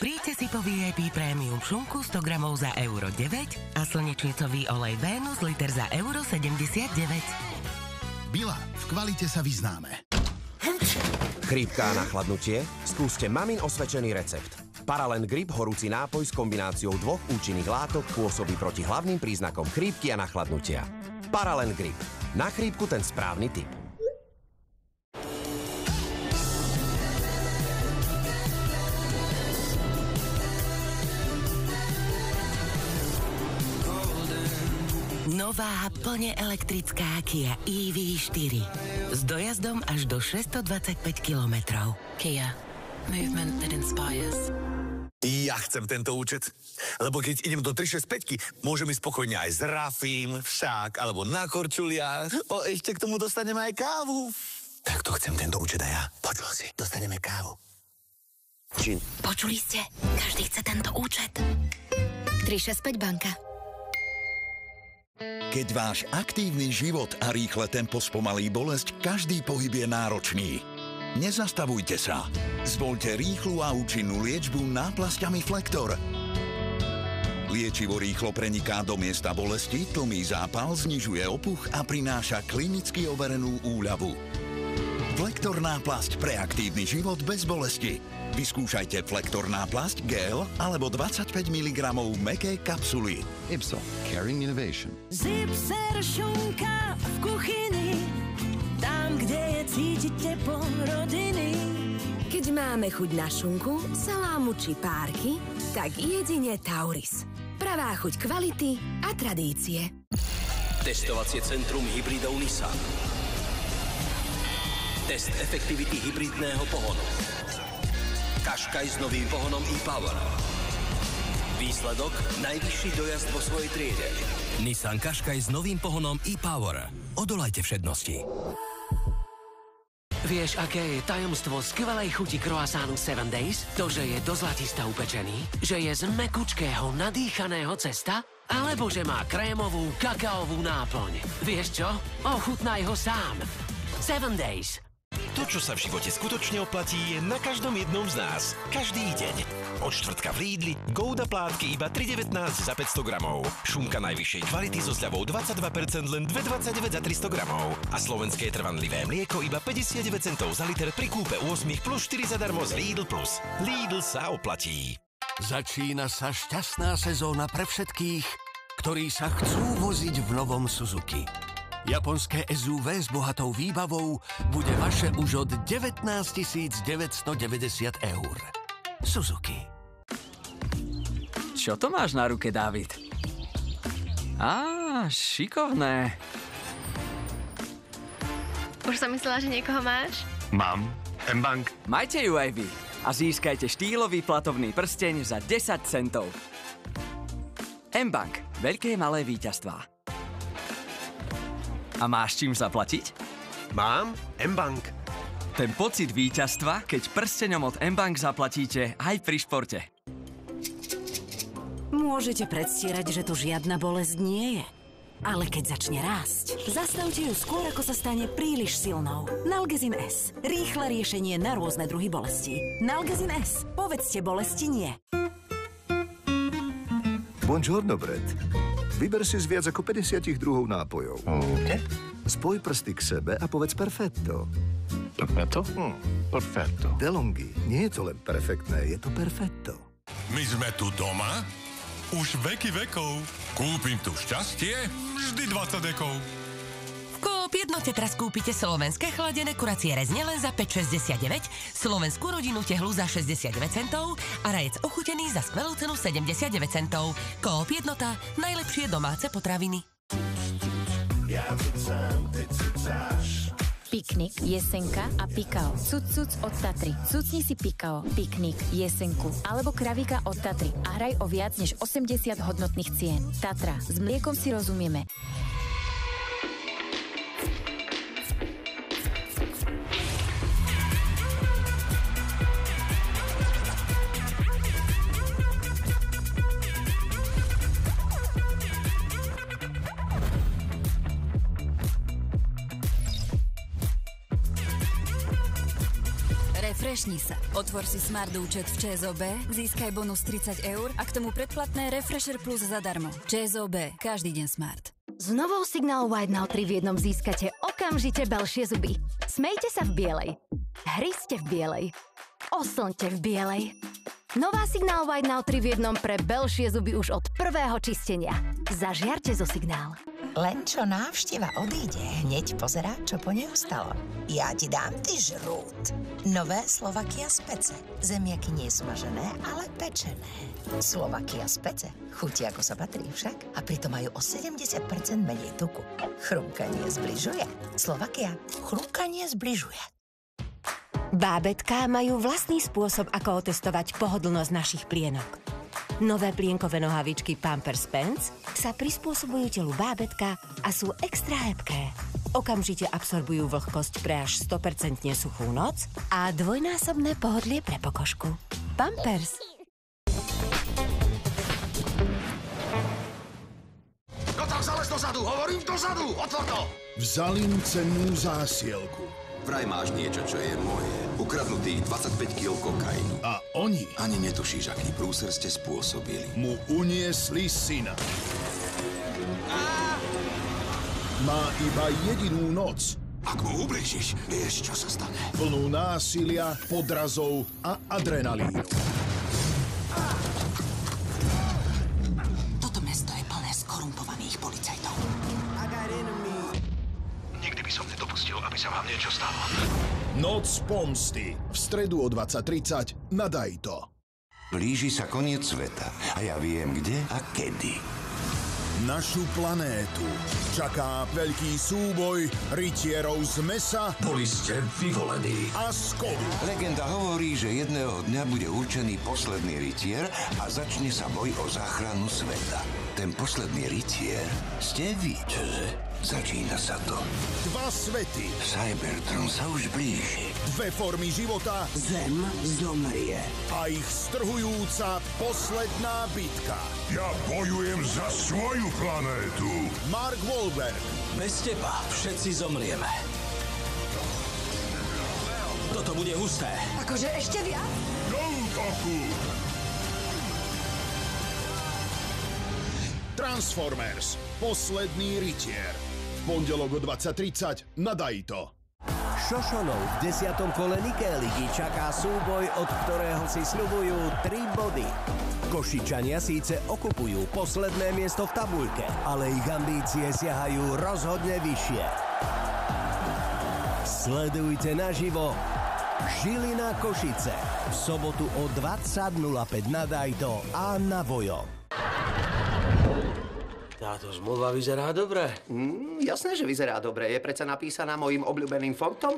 Príďte si po VIP Premium šunku 100 gramov za euro 9 a slnečnicový olej Venus liter za euro 79. Bila, v kvalite sa vyznáme. Chrípka a nachladnutie? Skúste mamin osvedčený recept. Paralen Grip, horúci nápoj s kombináciou 2 účinných látok, pôsobí proti hlavným príznakom chrípky a nachladnutia. Paralen Grip. Na chrípku ten správny typ. Nová plne elektrická Kia EV4 s dojazdom až do 625 kilometrov. Kia. Movement that inspires. Ja chcem tento účet, lebo keď idem do 365, môžem ísť spokojne aj s Rafím, však, alebo na korčuliach. Ešte k tomu dostaneme aj kávu. Tak to chcem tento účet aj ja. Počul si, dostaneme kávu. Čin. Počuli ste? Každý chce tento účet. 365 banka. Keď váš aktívny život a rýchle tempo spomalí bolesť, každý pohyb je náročný. Nezastavujte sa. Zvoľte rýchlu a účinnú liečbu náplasťami Flektor. Liečivo rýchlo preniká do miesta bolesti, tlmí zápal, znižuje opuch a prináša klinicky overenú úľavu. Flektor náplasť pre aktívny život bez bolesti. Vyskúšajte Flektor náplasť gel alebo 25 mg mäkké kapsuly. Ipso, caring innovation. Zipser šunka v kuchyni, tam, kde je cítiť teplo rodiny. Keď máme chuť na šunku, salámu či párky, tak jedine Tauris. Pravá chuť kvality a tradície. Testovacie centrum hybridov Nissan. Test efektivity hybridného pohonu. Qashqai s novým pohonom e-Power. Výsledok? Najvyšší dojazd vo svojej triede. Nissan Qashqai s novým pohonom e-Power. Odolajte všednosti. Vieš, aké je tajomstvo skvelej chuti croissantu 7 Days? To, že je do zlatista upečený? Že je z mekučkého, nadýchaného cesta? Alebo že má krémovú, kakaovú náplň? Vieš čo? Ochutnaj ho sám. 7 Days. To, čo sa v živote skutočne oplatí, je na každom jednom z nás. Každý deň. Od štvrtka v Lidli, Gouda plátky iba 3,19 za 500 gramov. Šunka najvyššej kvality so zľavou 22% len 2,29 za 300 gramov. A slovenské trvanlivé mlieko iba 59 centov za liter pri kúpe 8 plus 4 zadarmo z Lidl Plus. Lidl sa oplatí. Začína sa šťastná sezóna pre všetkých, ktorí sa chcú voziť v novom Suzuki. Japonské SUV s bohatou výbavou bude vaše už od 19 990 eur. Suzuki. Čo to máš na ruke, Dávid? Šikovné. Už som myslela, že niekoho máš? Mám. M-Bank. Majte ju aj vy a získajte štýlový platovný prsteň za 10 centov. M-Bank. Veľké malé víťazstvá. A máš čím zaplatiť? Mám M-Bank. Ten pocit víťazstva, keď prsteňom od M-Bank zaplatíte aj pri športe. Môžete predstierať, že tu žiadna bolesť nie je. Ale keď začne rásť, zastavte ju skôr, ako sa stane príliš silnou. Nalgezin S. Rýchle riešenie na rôzne druhy bolesti. Nalgezin S. Povedzte bolesti nie. Buongiorno, Brett. Vyber si z viac ako 50 druhov nápojov. Spoj prsty k sebe a povedz perfetto. Perfetto? Perfetto. DeLonghi, nie je to len perfektné, je to perfetto. My sme tu doma už veky vekov. Kúpim tu šťastie vždy 20 dekov. V Coop Jednote teraz kúpite slovenské chladené kuracie rezne len za 5,69, slovenskú rodinu tehlu za 69 centov a rajec ochutený za skvelú cenu 79 centov. Coop Jednota, najlepšie domáce potraviny. Piknik, jesenka a pikao. Cuc od Tatry. Cucni si pikao, piknik, jesenku alebo kravíka od Tatry a hraj o viac než 80 hodnotných cien. Tatra. S mliekom si rozumieme. Freshni sa. Otvor si Smart účet v ČSOB, získaj bonus 30 € a k tomu predplatné Refresher Plus zadarmo. ČSOB. Každý deň smart. S novou Signál White Now 3 v jednom získate okamžite belšie zuby. Smejte sa v bielej. Hryzte v bielej. Oslňte v bielej. Nová Signál White Now 3 v jednom pre belšie zuby už od prvého čistenia. Zažiarte zo Signál. Len čo návšteva odíde, hneď pozerá, čo po nej ostalo. Ja ti dám ty žrút. Nové Slovakia Spece. Zemiaky nie smažené, ale pečené. Slovakia Spece. Chutí ako sa patrí však a pritom majú o 70% menej tuku. Chrumkanie zbližuje. Slovakia. Chrumkanie zbližuje. Bábätká majú vlastný spôsob, ako otestovať pohodlnosť našich plienok. Nové plienkové nohavičky Pampers Pants sa prispôsobujú telu bábätka a sú extra hebké. Okamžite absorbujú vlhkosť pre až 100% suchú noc a dvojnásobné pohodlie pre pokožku. Pampers. No tak zalez dozadu, hovorím dozadu, otvor to! Vzali im cennú zásielku. Vraj máš niečo, čo je moje. Ukradnutých 25 kg kokainu. A oni? Ani netušíš, aký prúser ste spôsobili. Mu uniesli syna. Má iba jedinú noc. Ak mu ublížiš, vieš, čo sa stane. Plnú násilia, podrazov a adrenalínu. Toto mesto je plné skorumpovaných policajtov. Nikdy by som nedopustil, aby sa vám niečo stalo. Noc pomsty. V stredu o 20:30 na Dajto. Blíži sa koniec sveta a ja viem, kde a kedy. Našu planétu čaká veľký súboj rytierov z mesa. Boli ste vyvolení. A z kovu. Legenda hovorí, že jedného dňa bude určený posledný rytier a začne sa boj o záchranu sveta. Ten posledný rytier ste vy. Čože? Začína sa to. Dva svety. Cybertron sa už blíži. Dve formy života. Zem zomrie. A ich strhujúca posledná bitka. Ja bojujem za svoju planétu. Mark Wahlberg. Bez teba všetci zomrieme. Toto bude husté. Akože ešte viac? Do útoku! Transformers. Posledný rytier. V pondelok o 20:30 na Dajto. Šošonov v 10. kole Niké ligy čaká súboj, od ktorého si sľubujú 3 body. Košičania síce okupujú posledné miesto v tabuľke, ale ich ambície siahajú rozhodne vyššie. Sledujte naživo Žilina Košice v sobotu o 20:05 na Dajto a na Vojo. Táto zmluva vyzerá dobre. Jasné, že vyzerá dobre. Je predsa napísaná mojím obľúbeným fontom.